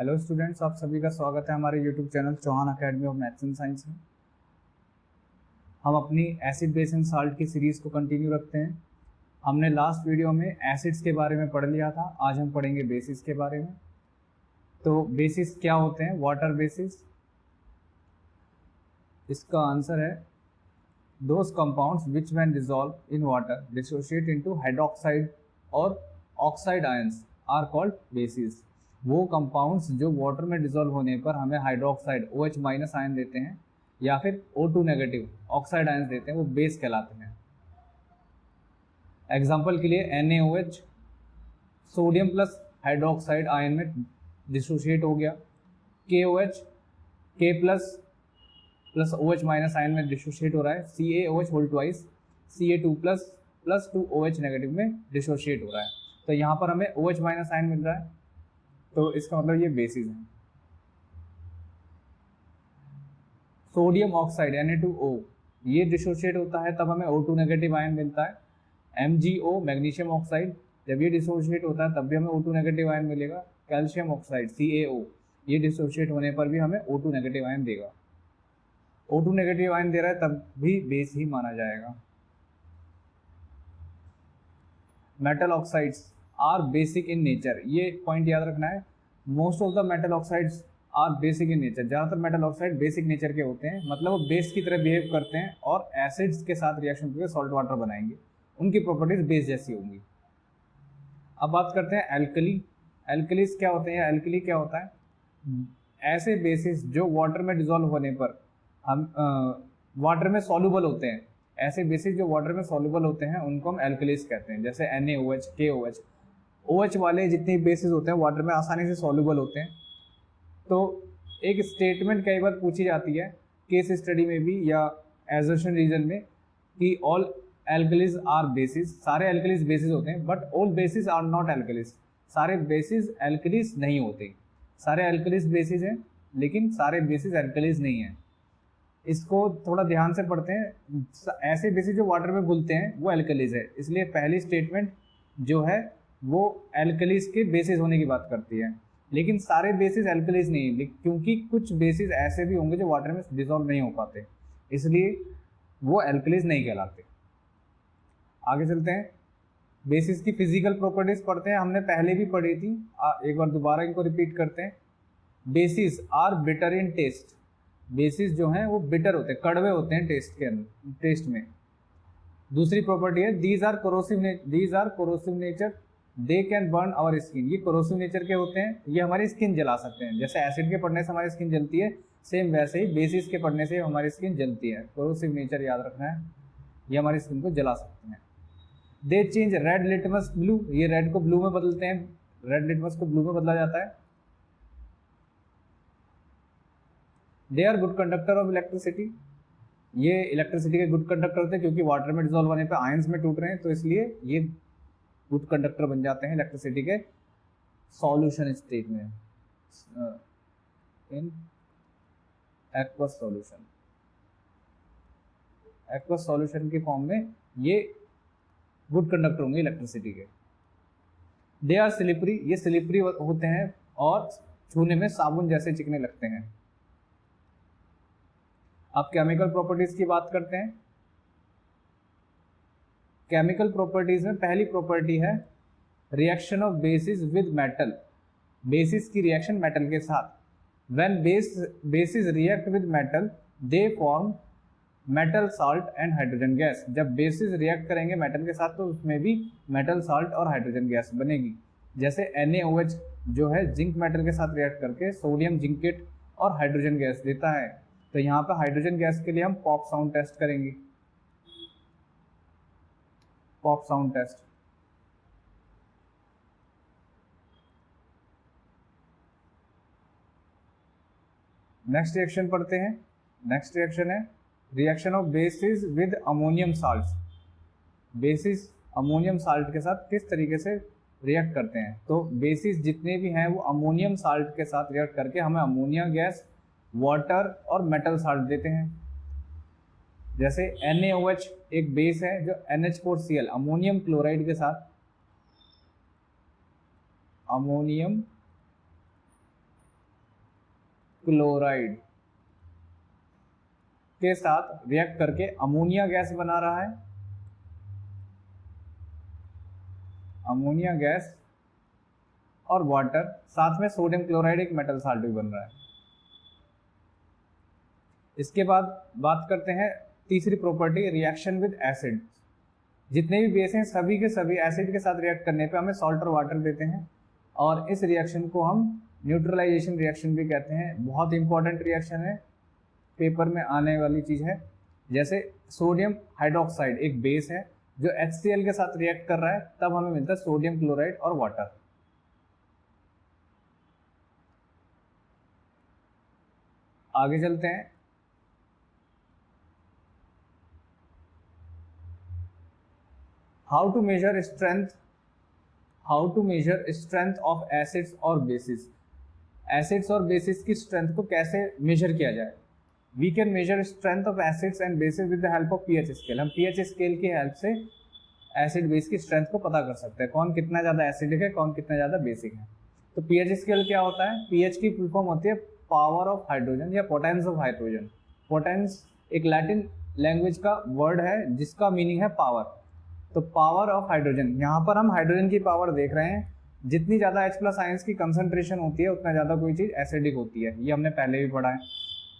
Hello students, आप सभी का स्वागत है हमारे YouTube channel Chauhan academy of maths and science में। हम अपनी एसिड बेस एंड साल्ट की सीरीज़ को कंटिन्यू रखते हैं। हमने लास्ट वीडियो में एसिड्स के बारे में पढ़ लिया था, आज हम पढ़ेंगे बेसिस के बारे में। तो बेसिस क्या होते हैं? वाटर बेसिस, इसका आंसर है those compounds which when dissolve in water dissociate into hydroxide और oxide ions are called bases. वो कंपाउंड्स जो वाटर में डिसॉल्व होने पर हमें हाइड्रोक्साइड OH माइनस आयन देते हैं या फिर O2 नेगेटिव ऑक्साइड आयंस देते हैं, वो बेस कहलाते हैं। एग्जाम्पल के लिए NaOH sodium plus hydroxide ion में डिसोशिएट हो गया, KOH K plus plus OH minus ion में डिसोशिएट हो रहा है, CaOH whole twice Ca2 plus plus 2 OH negative में डिसोशिएट हो रहा है। तो यहाँ पर हमें OH माइनस आयन मिल रहा है, तो इसका मतलब ये बेसिस है। सोडियम ऑक्साइड Na2O ये डिसोशिएट होता है, तब हमें O2 नेगेटिव आयन मिलता है। MgO मैग्नीशियम ऑक्साइड जब ये डिसोशिएट होता है तब भी हमें O2 नेगेटिव आयन मिलेगा। कैल्शियम ऑक्साइड CaO ये डिसोशिएट होने पर भी हमें O2 नेगेटिव आयन देगा। O2 नेगेटिव आयन दे रहा है तब भी बेस ही माना जाएगा। Metal oxides are basic in nature, ये पॉइंट याद रखना है। Most of the metal oxides are basic in nature, ज़्यादातर मेटल ऑक्साइड बेसिक नेचर के होते हैं, मतलब वो बेस की तरह बिहेव करते हैं और एसिड्स के साथ रिएक्शन करके सॉल्ट वाटर बनाएंगे, उनकी प्रॉपर्टीज बेस जैसी होंगी। अब बात करते हैं एल्कली। एल्कलीज क्या होते हैं? एल्कली क्या होता है? ऐसे बेसिस जो वाटर में डिसॉल्व होने पर हम वाटर में सॉल्युबल होते हैं, ऐसे बेसिस जो वाटर में सॉल्युबल होते हैं उनको हम एल्कलीज कहते हैं। जैसे NaOH KOH OH वाले जितने बेसिस होते हैं वाटर में आसानी से सॉल्युबल होते हैं। तो एक स्टेटमेंट कई बार पूछी जाती है केस स्टडी में भी या एजर्शन रीजन में कि ऑल एल्कलीज आर बेसिस, सारे एल्कलीज बेसिस होते हैं, but all bases are not alkalies, सारे बेसिस एल्कलीज नहीं होते। सारे एल्कलीज बेसिस हैं लेकिन सारे बेसिस एल्कलीज नहीं हैं। इसको थोड़ा ध्यान से पढ़ते हैं। ऐसे बेसिस जो वाटर में घुलते हैं वो एल्कलीज है, इसलिए पहली स्टेटमेंट जो है वो एल्कलीज के बेसिस होने की बात करती है, लेकिन सारे बेसिस एल्कलीज नहीं है, क्योंकि कुछ बेसिस ऐसे भी होंगे जो वाटर में डिसॉल्व नहीं हो पाते, इसलिए वो एल्कलीज नहीं कहलाते। आगे चलते हैं, बेसिस की फिजिकल प्रॉपर्टीज पढ़ते हैं। हमने पहले भी पढ़ी थी, एक बार दोबारा इनको रिपीट करते हैं। Bases are bitter in taste, bases जो हैं वो बिटर होते हैं, कड़वे होते हैं टेस्ट के अंदर, टेस्ट में। दूसरी प्रॉपर्टी है these are corrosive nature, they can burn our skin, ये कोरोसिव नेचर के होते हैं, ये हमारी स्किन जला सकते हैं। जैसे एसिड के पड़ने से हमारी स्किन जलती है, सेम वैसे ही बेसिस के पड़ने से हमारी स्किन जलती है। कोरोसिव नेचर याद रखना है, ये हमारी स्किन को जला सकते हैं। दे चेंज रेड लिटमस ब्लू, ये रेड को ब्लू में बदलते हैं, रेड लिटमस को ब्लू में बदला जाता है। They are good conductor of electricity, ये इलेक्ट्रिसिटी के गुड कंडक्टर होते हैं, क्योंकि वाटर में डिसॉल्व होने पर आयंस में टूट रहे हैं, तो इसलिए ये गुड कंडक्टर बन जाते हैं इलेक्ट्रिसिटी के सॉल्यूशन स्टेट में, in aqueous solution, aqueous solution के फॉर्म में ये गुड कंडक्टर होंगे इलेक्ट्रिसिटी के। दे आर स्लिपरी, ये स्लिपरी होते हैं और छूने में साबुन जैसे चिकने लगते हैं। अब केमिकल प्रॉपर्टीज की बात करते हैं। केमिकल प्रॉपर्टीज में पहली प्रॉपर्टी है reaction of bases with metal, basis की रिएक्शन मेटल के साथ। When basis react with metal they form metal salt and hydrogen gas, जब बेसिस रिएक्ट करेंगे मेटल के साथ तो उसमें भी मेटल साल्ट और हाइड्रोजन गैस बनेगी। जैसे NaOH जो है जिंक मेटल के साथ रिएक्ट करके सोडियम जिंकेट और हाइड्रोजन गैस देता है। तो यहाँ पर हाइड्रोजन गैस के लिए हम पॉप साउंड टेस्ट करेंगे, pop sound test. Next reaction पढ़ते हैं। नेक्स्ट रिएक्शन है reaction of bases with ammonium salt, bases ammonium salt के साथ किस तरीके से रिएक्ट करते हैं। तो बेसिस जितने भी हैं वो अमोनियम साल्ट के साथ रिएक्ट करके हमें अमोनिया गैस, वाटर और मेटल साल्ट देते हैं। जैसे NaOH एक बेस है जो NH4Cl अमोनियम क्लोराइड के साथ, अमोनियम क्लोराइड के साथ रिएक्ट करके अमोनिया गैस बना रहा है, अमोनिया गैस और वाटर, साथ में सोडियम क्लोराइड एक मेटल साल्ट भी बन रहा है। इसके बाद बात करते हैं तीसरी प्रॉपर्टी, रिएक्शन विद एसिड। जितने भी बेस हैं सभी के सभी एसिड के साथ रिएक्ट करने पे हमें सॉल्ट और वाटर देते हैं, और इस रिएक्शन को हम न्यूट्रलाइजेशन रिएक्शन भी कहते हैं। बहुत इंपॉर्टेंट रिएक्शन है, पेपर में आने वाली चीज़ है। जैसे सोडियम हाइड्रोक्साइड एक बेस है जो HCl के साथ रिएक्ट कर रहा है, तब हमें मिलता है सोडियम क्लोराइड और वाटर। आगे चलते हैं। How to measure strength of acids और बेसिस। एसिड्स और बेसिस की स्ट्रेंथ को कैसे मेजर किया जाए? We can measure strength of acids and bases with the help of pH scale. हम पीएच स्केल की हेल्प से एसिड बेस की स्ट्रेंथ को पता कर सकते हैं, कौन कितना ज़्यादा एसिडिक है, कौन कितना ज़्यादा बेसिक है। तो पीएच स्केल क्या होता है? पीएच की फुल फॉर्म होती है पावर ऑफ हाइड्रोजन या पोटेंस ऑफ हाइड्रोजन। पोटेंस एक लैटिन लैंग्वेज का वर्ड है जिसका मीनिंग है पावर। तो पावर ऑफ हाइड्रोजन, यहाँ पर हम हाइड्रोजन की पावर देख रहे हैं। जितनी ज़्यादा H+ आयंस की कंसंट्रेशन होती है उतना ज़्यादा कोई चीज़ एसिडिक होती है, ये हमने पहले भी पढ़ा है।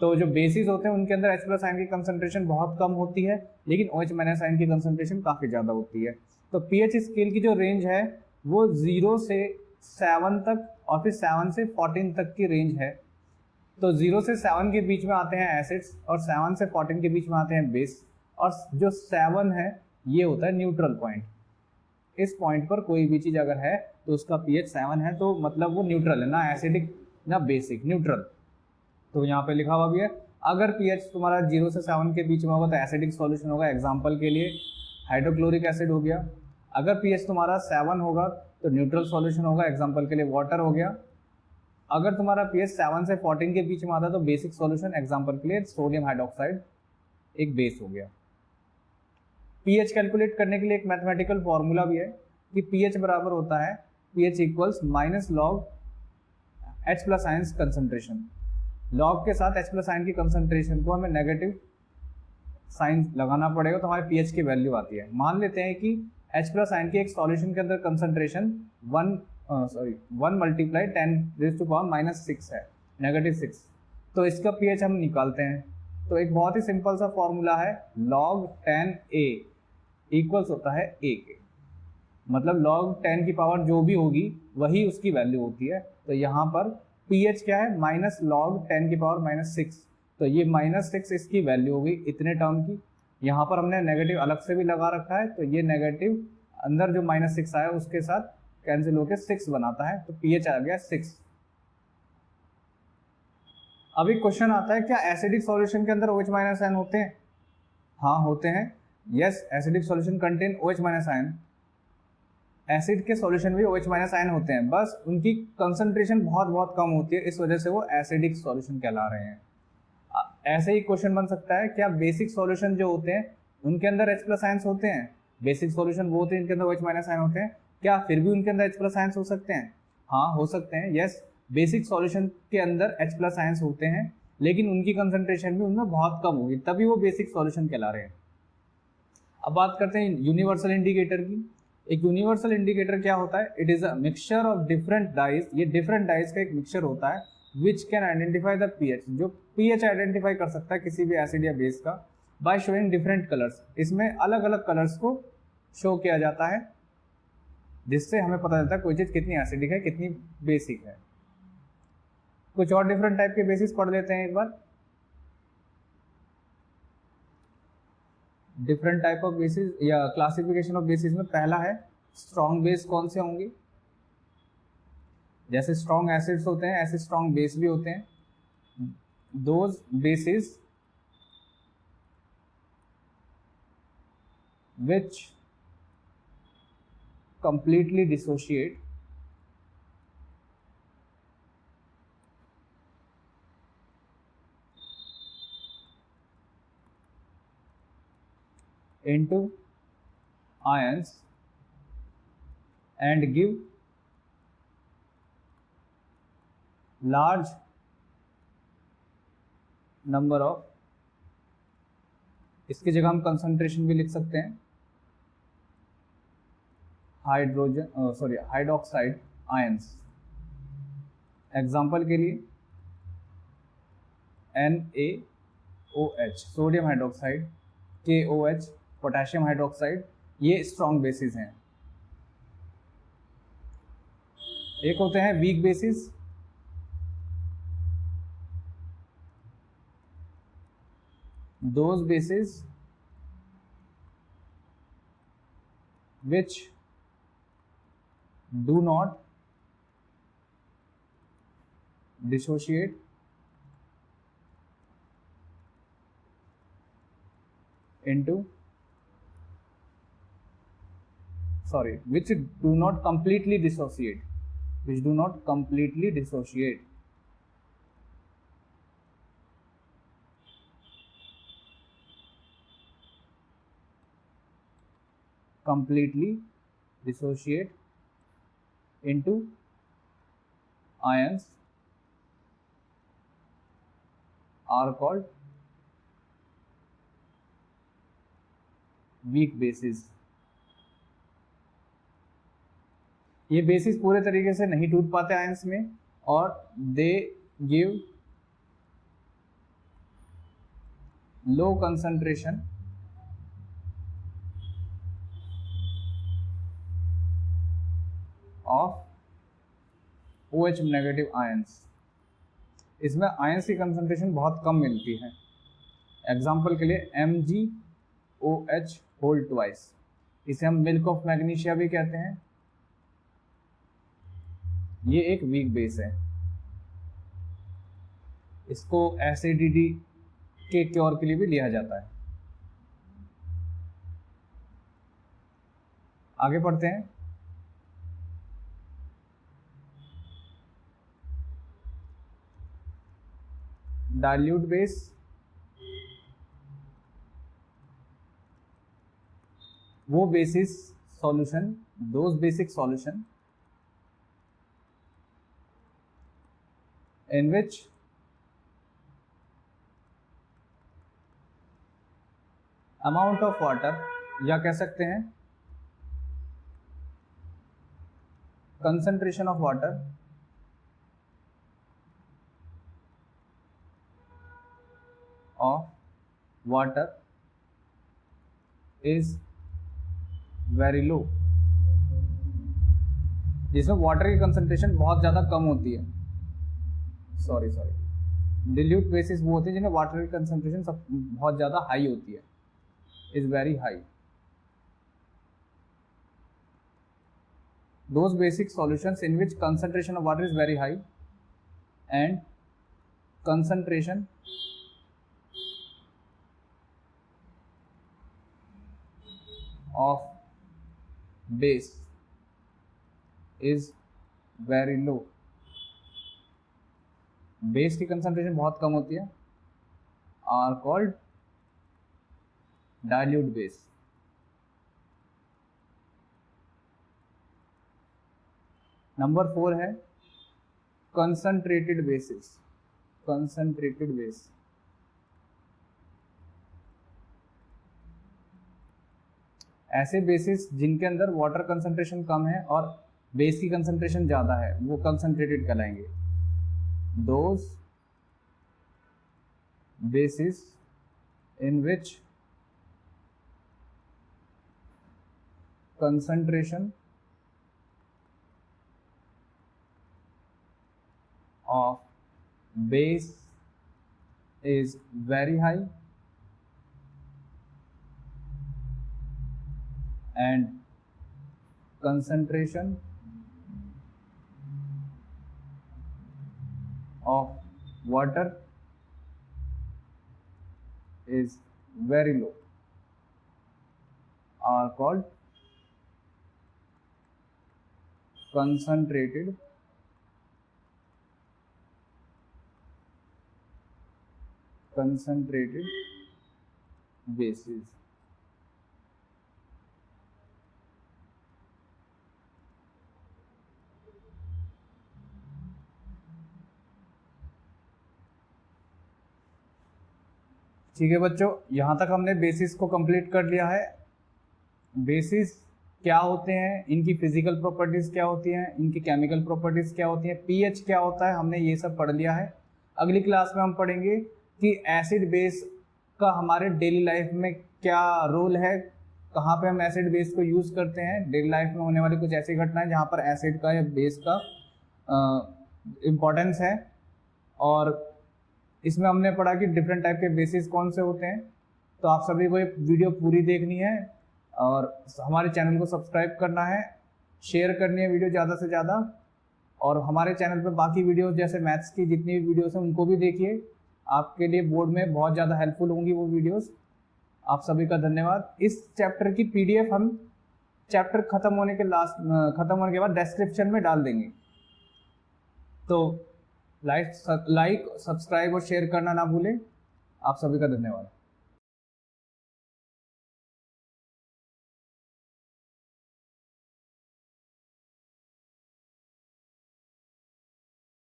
तो जो बेसिस होते हैं उनके अंदर H+ आयन की कंसंट्रेशन बहुत कम होती है, लेकिन OH- आयन की कंसंट्रेशन काफ़ी ज़्यादा होती है। तो पीएच स्केल की जो रेंज है वो 0 से 7 तक और फिर 7 से 14 तक की रेंज है। तो 0 से 7 के बीच में आते हैं एसिड्स और 7 से 14 के बीच में आते हैं बेस, और जो 7 है ये होता है न्यूट्रल पॉइंट। इस पॉइंट पर कोई भी चीज़ अगर है तो उसका पीएच 7 है, तो मतलब वो न्यूट्रल है, ना एसिडिक ना बेसिक, न्यूट्रल। तो यहाँ पे लिखा हुआ भी है, अगर पीएच तुम्हारा 0 से 7 के बीच में होगा तो एसिडिक सॉल्यूशन होगा। एग्जांपल के लिए हाइड्रोक्लोरिक एसिड हो गया। अगर पीएच तुम्हारा 7 होगा तो न्यूट्रल सॉल्यूशन होगा। एग्जांपल के लिए वाटर हो गया। अगर तुम्हारा पीएच 7 से 14 के बीच में आता है तो बेसिक सॉल्यूशन, एग्जांपल के लिए सोडियम हाइड्रोक्साइड एक बेस हो गया। पीएच कैलकुलेट करने के लिए एक मैथमेटिकल फॉर्मूला भी है कि पीएच बराबर होता है pH equals minus log H+ ions concentration. Log के साथ H+ आयन की कंसंट्रेशन को हमें नेगेटिव साइन लगाना पड़ेगा तो हमारे पीएच की वैल्यू आती है। मान लेते हैं कि H+ आयन की एक सॉल्यूशन के अंदर कंसंट्रेशन 1 × 10⁻⁻6 है, -6। तो इसका पीएच हम निकालते हैं। तो एक बहुत ही सिंपल सा फॉर्मूला है, log 10A इक्वल्स होता है A के, मतलब log 10 की पावर जो भी होगी वही उसकी वैल्यू होती है। तो यहाँ पर pH क्या है? -log 10 की पावर -6। तो ये -6 इसकी वैल्यू होगी इतने टर्म की। यहाँ पर हमने नेगेटिव अलग से भी लगा रखा है, तो ये नेगेटिव अंदर जो -6 आया उसके साथ कैंसिल होकर 6 बनाता है, तो pH आ गया 6। अभी क्वेश्चन आता है, क्या एसिडिक सॉल्यूशन के अंदर OH- आयन होते हैं? हाँ होते हैं। Yes, acidic solution contain OH- ion. Acid के सॉल्यूशन भी OH- आयन होते हैं, बस उनकी कंसंट्रेशन बहुत बहुत कम होती है, इस वजह से वो एसिडिक सॉल्यूशन कहला रहे हैं। ऐसे ही क्वेश्चन बन सकता है, क्या बेसिक सॉल्यूशन जो होते हैं उनके अंदर H+ आयंस होते हैं? बेसिक सॉल्यूशन वो होते हैं इनके अंदर OH- आयन होते हैं, क्या फिर भी उनके अंदर H+ आयंस हो सकते हैं? हाँ हो सकते हैं। यस, बेसिक सॉल्यूशन के अंदर H+ आयंस होते हैं, लेकिन उनकी कंसंट्रेशन भी उनमें बहुत कम होगी, तभी वो बेसिक सॉल्यूशन कहला रहे हैं। अब बात करते हैं यूनिवर्सल इंडिकेटर की। एक यूनिवर्सल इंडिकेटर क्या होता है? It is a mixture of different dyes. ये डिफरेंट डाइज का एक मिक्सचर होता है which can identify the pH, जो पीएच आइडेंटिफाई कर सकता है किसी भी एसिड या बेस का, बाय शोइंग डिफरेंट कलर्स। इसमें अलग अलग कलर्स को शो किया जाता है, जिससे हमें पता चलता है कोई चीज़ कितनी एसिडिक है, कितनी बेसिक है। कुछ और डिफरेंट टाइप के बेसिस पढ़ लेते हैं एक बार। डिफरेंट टाइप ऑफ बेसिस या क्लासिफिकेशन ऑफ बेसिस में पहला है स्ट्रॉन्ग बेस। कौन से होंगे? जैसे स्ट्रॉन्ग एसिड्स होते हैं ऐसे स्ट्रॉन्ग बेस भी होते हैं। Those basis which completely dissociate into ions and give large number of, इसकी जगह हम कंसंट्रेशन भी लिख सकते हैं, हाइड्रोक्साइड आयंस। एग्जाम्पल के लिए NaOH sodium hydroxide, KOH potassium hydroxide, ये स्ट्रॉन्ग बेसिस हैं। एक होते हैं weak bases, those bases which do not dissociate into which do not completely dissociate, into ions are called weak bases। ये basis पूरे तरीके से नहीं टूट पाते आयंस में, और they give low concentration of OH negative ions. इसमें आयंस की कंसंट्रेशन बहुत कम मिलती है। एग्जाम्पल के लिए MgOH होल ट्वाइस, इसे हम मिल्क ऑफ मैग्नीशिया भी कहते हैं। ये एक वीक बेस है, इसको एसिडिटी के क्योर के लिए भी लिया जाता है। आगे पढ़ते हैं। डाइल्यूट बेस, वो basis solution, those basic solution in which amount of water, या कह सकते हैं concentration of water is very low, जिसमें वाटर की कंसंट्रेशन बहुत ज़्यादा कम होती है। डिल्यूट बेसिस वो होते हैं जिनमें वाटर की कंसंट्रेशन सब बहुत ज़्यादा हाई होती है, is very high. Those basic solutions in which concentration of water is very high and concentration of base is very low, base की कंसंट्रेशन बहुत कम होती है, are called dilute base. Number 4 है कंसंट्रेटेड बेसिस। कंसंट्रेटेड बेस, ऐसे bases जिनके अंदर water concentration कम है और बेस की कंसंट्रेशन ज़्यादा है, वो कंसंट्रेटेड कहलाएंगे। Those bases in which concentration of base is very high and concentration of water is very low are called concentrated bases। ठीक है बच्चों, यहाँ तक हमने बेसिस को कंप्लीट कर लिया है। बेसिस क्या होते हैं, इनकी फिजिकल प्रॉपर्टीज़ क्या होती हैं, इनकी केमिकल प्रॉपर्टीज़ क्या होती हैं, पीएच क्या होता है, हमने ये सब पढ़ लिया है। अगली क्लास में हम पढ़ेंगे कि एसिड बेस का हमारे डेली लाइफ में क्या रोल है, कहाँ पे हम एसिड बेस को यूज़ करते हैं। डेली लाइफ में होने वाली कुछ ऐसी घटनाएं जहाँ पर एसिड का या बेस का इम्पोर्टेंस है। और इसमें हमने पढ़ा कि डिफरेंट टाइप के बेसिस कौन से होते हैं। तो आप सभी को ये वीडियो पूरी देखनी है और हमारे चैनल को सब्सक्राइब करना है, शेयर करनी है वीडियो ज़्यादा से ज़्यादा, और हमारे चैनल पे बाकी वीडियोस जैसे मैथ्स की जितनी भी वीडियोस हैं उनको भी देखिए, आपके लिए बोर्ड में बहुत ज़्यादा हेल्पफुल होंगी वो वीडियोस। आप सभी का धन्यवाद। इस चैप्टर की PDF हम चैप्टर खत्म होने के बाद डिस्क्रिप्शन में डाल देंगे। तो लाइक, सब्सक्राइब और शेयर करना ना भूलें। आप सभी का धन्यवाद।